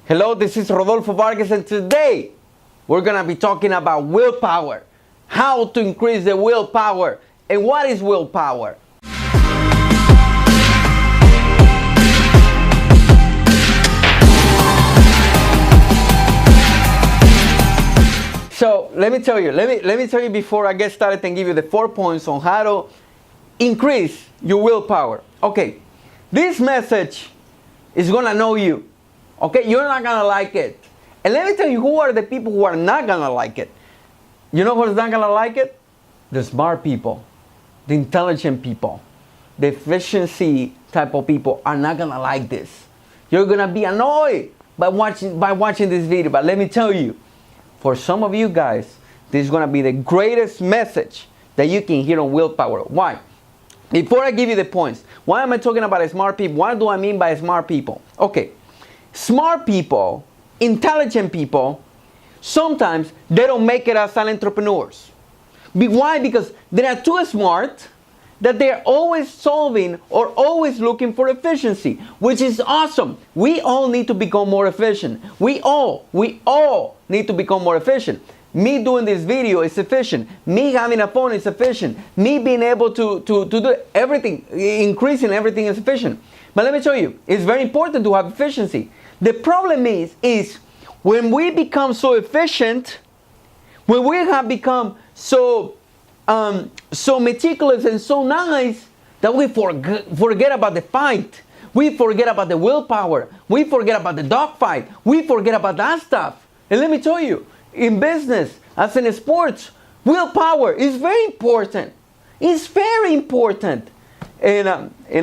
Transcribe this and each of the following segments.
Hello, this is Rodolfo Vargas, and today we're going to be talking about willpower. How to increase the willpower. And what is willpower? So let me tell you before I get started and give you the 4 points on how to increase your willpower. Okay, this message is going to know you. Okay, you're not going to like it. And let me tell you who are the people who are not going to like it. You know who's not going to like it? The smart people, the intelligent people, the efficiency type of people are not going to like this. You're going to be annoyed by watching this video. But let me tell you, for some of you guys, this is going to be the greatest message that you can hear on willpower. Why? Before I give you the points, why am I talking about smart people? What do I mean by smart people? Okay. Smart people, intelligent people, sometimes they don't make it as entrepreneurs. Why? Because they are too smart that they are always solving or always looking for efficiency, which is awesome. We all need to become more efficient. We all need to become more efficient. Me doing this video is efficient. Me having a phone is efficient. Me being able to do everything, increasing everything is efficient. But let me show you, it's very important to have efficiency. The problem is when we become so efficient, when we have become so meticulous and so nice that we forget about the fight. We forget about the willpower. We forget about the dogfight. We forget about that stuff. And let me tell you, in business, as in sports, willpower is very important. It's very important. And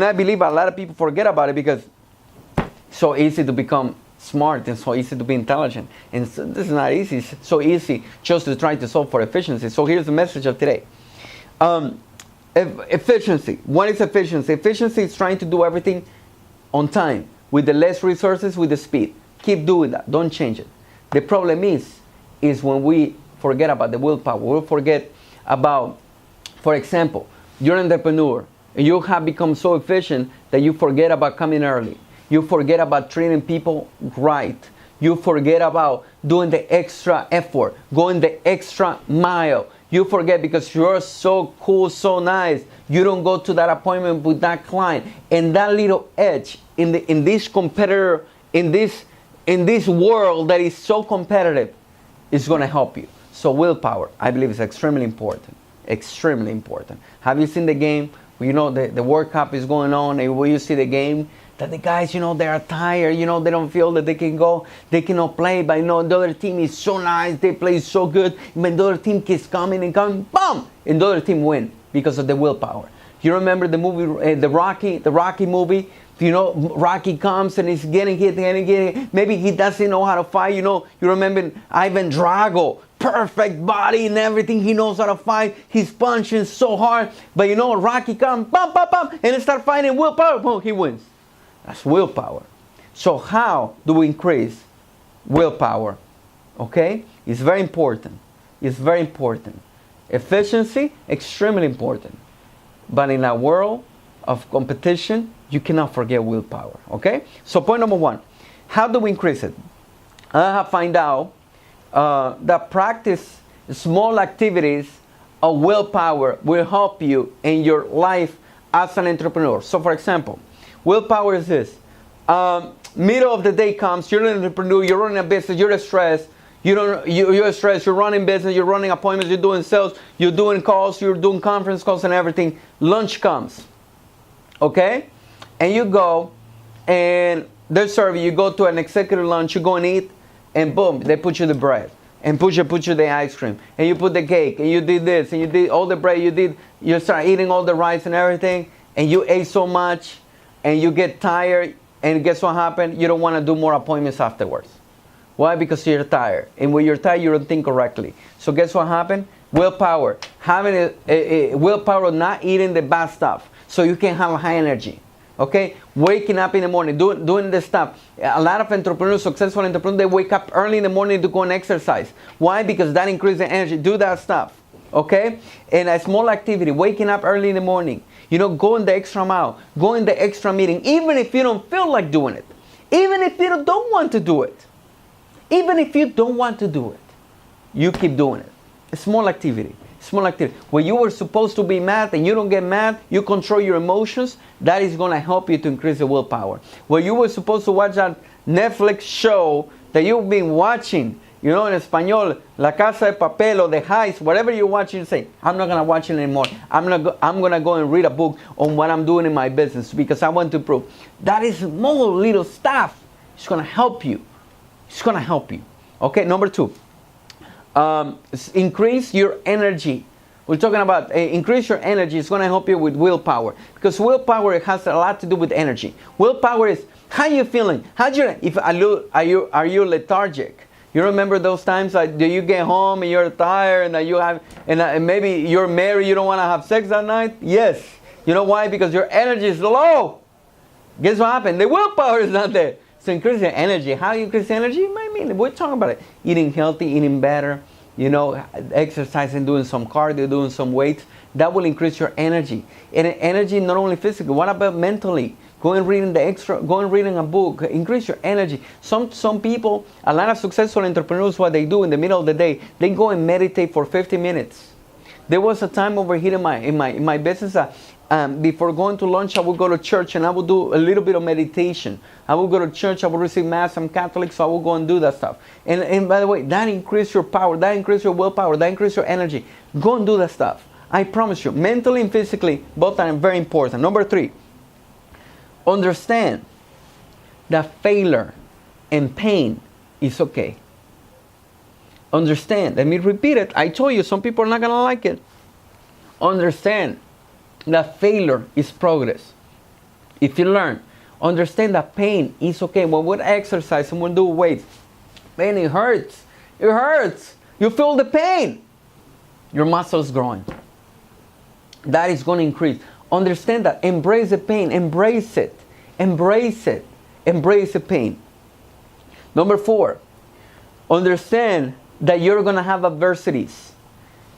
I believe a lot of people forget about it because it's so easy to become smart and so easy to be intelligent. And so this is not easy. It's so easy just to try to solve for efficiency. So here's the message of today. Efficiency. What is efficiency? Efficiency is trying to do everything on time with the less resources, with the speed. Keep doing that. Don't change it. The problem is when we forget about the willpower. We'll forget about, for example, you're an entrepreneur. You have become so efficient that you forget about coming early. You forget about treating people right. You forget about doing the extra effort, going the extra mile. You forget because you're so cool, so nice. You don't go to that appointment with that client. And that little edge in this competitor, in this world that is so competitive, is going to help you. So willpower, I believe, is extremely important. Extremely important. Have you seen the game? You know, the World Cup is going on, and when you see the game, that the guys, you know, they are tired, you know, they don't feel that they can go, they cannot play, but you know, the other team is so nice, they play so good, when the other team keeps coming and coming, boom, and the other team win because of the willpower. You remember the movie, the Rocky movie? You know, Rocky comes and he's getting hit, maybe he doesn't know how to fight, you know, you remember Ivan Drago, perfect body and everything, he knows how to fight, he's punching so hard, but you know, Rocky comes, bam, bam, bam, and he start fighting, willpower, boom, he wins. That's willpower. So how do we increase willpower? Okay? It's very important. It's very important. Efficiency, extremely important. But in a world of competition, you cannot forget willpower. Okay? So point number 1, how do we increase it? I have found out that practice small activities of willpower will help you in your life as an entrepreneur. So for example, willpower is this. Middle of the day comes, you're an entrepreneur, you're running a business, you're stressed, you're stressed, you're running business, you're running appointments, you're doing sales, you're doing calls, you're doing conference calls and everything. Lunch comes, okay? And you go and they serve you, you go to an executive lunch, you go and eat, and boom, they put you the bread. And put you the ice cream, and you put the cake, and you did this, and you did all the bread, you start eating all the rice and everything, and you ate so much, and you get tired, and guess what happened? You don't want to do more appointments afterwards. Why? Because you're tired. And when you're tired, you don't think correctly. So guess what happened? Willpower. Having a willpower of not eating the bad stuff so you can have high energy. Okay? Waking up in the morning, doing this stuff. A lot of entrepreneurs, successful entrepreneurs, they wake up early in the morning to go and exercise. Why? Because that increases the energy. Do that stuff. Okay? And a small activity, waking up early in the morning. You know, going the extra mile, going the extra meeting, even if you don't feel like doing it. Even if you don't want to do it. Even if you don't want to do it. You keep doing it. A small activity. Small activity. When you were supposed to be mad and you don't get mad, you control your emotions, that is going to help you to increase the willpower. When you were supposed to watch that Netflix show that you've been watching, you know, in Espanol, La Casa de Papel or The Heist, whatever you're watching, say, I'm not going to watch it anymore. I'm going to go and read a book on what I'm doing in my business because I want to improve. That is small little stuff. It's going to help you. It's going to help you. Okay, number 2. Increase your energy. We're talking about increase your energy. It's going to help you with willpower because willpower has a lot to do with energy. Willpower is how you feeling. Are you lethargic? You remember those times that you get home and you're tired and that you have and maybe you're married, you don't want to have sex that night? Yes. You know why? Because your energy is low. Guess what happened? The willpower is not there. So increase your energy. How you increase energy? I mean, we're talking about it. Eating healthy, eating better, you know, exercising, doing some cardio, doing some weights. That will increase your energy. And energy not only physically. What about mentally? Go and reading a book. Increase your energy. Some people, a lot of successful entrepreneurs, what they do in the middle of the day, they go and meditate for 50 minutes. There was a time over here in my business. Before going to lunch, I would go to church and I would do a little bit of meditation. I would go to church, I would receive mass. I'm Catholic, so I would go and do that stuff. And by the way, that increases your power, that increases your willpower, that increases your energy. Go and do that stuff. I promise you, mentally and physically, both are very important. Number 3, understand that failure and pain is okay. Understand. Let me repeat it. I told you, some people are not going to like it. Understand that failure is progress. If you learn, understand that pain is okay. When we exercise and we do weights, man, it hurts. It hurts. You feel the pain. Your muscles growing. That is going to increase. Understand that. Embrace the pain. Embrace it. Embrace it. Embrace the pain. Number 4, understand that you're going to have adversities.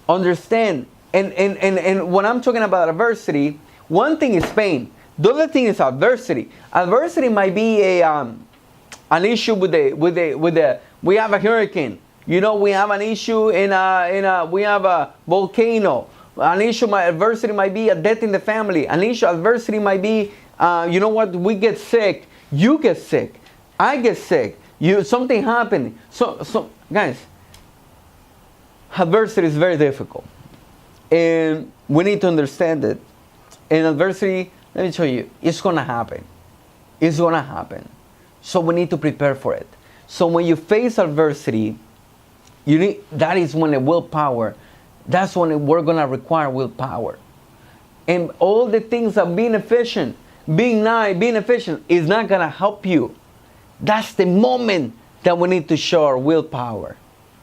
Understand. And when I'm talking about adversity, one thing is pain. The other thing is adversity. Adversity might be an issue with the we have a hurricane. You know, we have an issue we have a volcano. An issue, adversity might be a death in the family. An issue, adversity might be, you know what, we get sick. You get sick. I get sick. Something happened. So guys, adversity is very difficult. And we need to understand it. And adversity, let me tell you, it's going to happen. It's going to happen. So we need to prepare for it. So when you face adversity, that is when the willpower, that's when we're going to require willpower. And all the things of being efficient, being nice, being efficient is not going to help you. That's the moment that we need to show our willpower.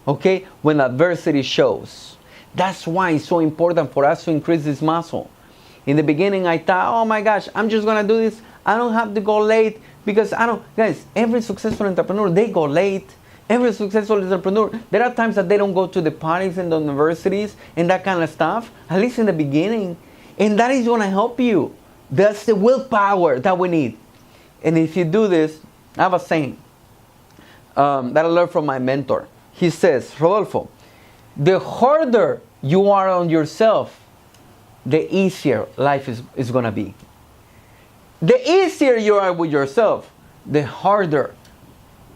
Okay? When adversity shows. That's why it's so important for us to increase this muscle. In the beginning, I thought, oh my gosh, I'm just going to do this. I don't have to go late because guys, every successful entrepreneur, they go late. Every successful entrepreneur, there are times that they don't go to the parties and the universities and that kind of stuff, at least in the beginning. And that is going to help you. That's the willpower that we need. And if you do this, I have a saying that I learned from my mentor. He says, Rodolfo, the harder you are on yourself, the easier life is going to be. The easier you are with yourself, the harder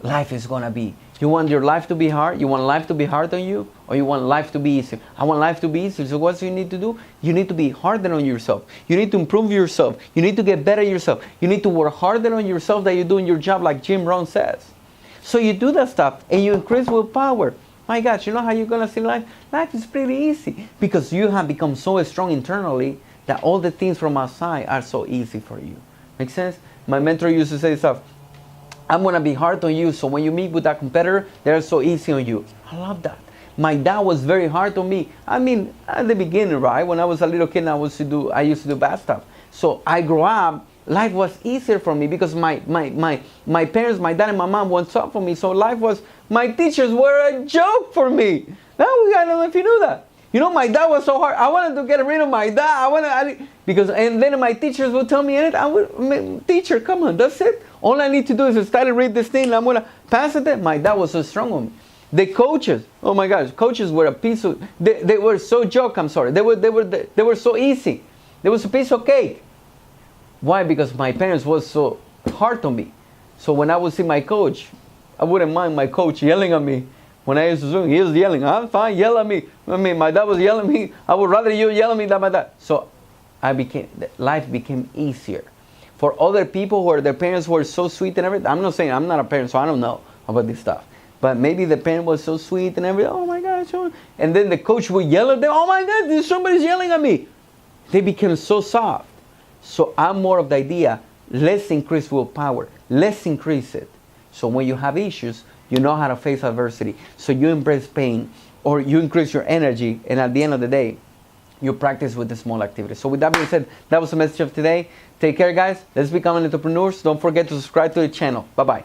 life is going to be. You want your life to be hard? You want life to be hard on you? Or you want life to be easy? I want life to be easy. So what you need to do? You need to be harder on yourself. You need to improve yourself. You need to get better yourself. You need to work harder on yourself than you do in your job, like Jim Rohn says. So you do that stuff and you increase willpower. My gosh, you know how you're going to see life? Life is pretty easy because you have become so strong internally that all the things from outside are so easy for you. Make sense? My mentor used to say stuff. I'm going to be hard on you, so when you meet with that competitor, they're so easy on you. I love that. My dad was very hard on me. I mean, at the beginning, right? When I was a little kid, I used to do bad stuff. So I grew up, life was easier for me because my parents, my dad and my mom weren't up for me. So my teachers were a joke for me. I don't know if you knew that. You know, my dad was so hard. I wanted to get rid of my dad. And then my teachers would tell me, teacher, come on, that's it. All I need to do is study, read this thing, and I'm gonna pass it. My dad was so strong on me. The coaches, oh my gosh, coaches were a piece of, they were so joke, I'm sorry. They were so easy. They was a piece of cake. Why? Because my parents was so hard on me. So when I would see my coach, I wouldn't mind my coach yelling at me. When I used to swim, he was yelling, I'm fine, yell at me. I mean, my dad was yelling at me. I would rather you yell at me than my dad. So life became easier. For other people where their parents were so sweet and everything, I'm not saying, I'm not a parent, so I don't know about this stuff. But maybe the parent was so sweet and everything, oh my gosh. And then the coach would yell at them, oh my God, somebody's yelling at me. They became so soft. So I'm more of the idea, let's increase willpower. Let's increase it. So when you have issues, you know how to face adversity. So you embrace pain, or you increase your energy, and at the end of the day, you practice with the small activities. So with that being said, that was the message of today. Take care, guys. Let's become entrepreneurs. Don't forget to subscribe to the channel. Bye-bye.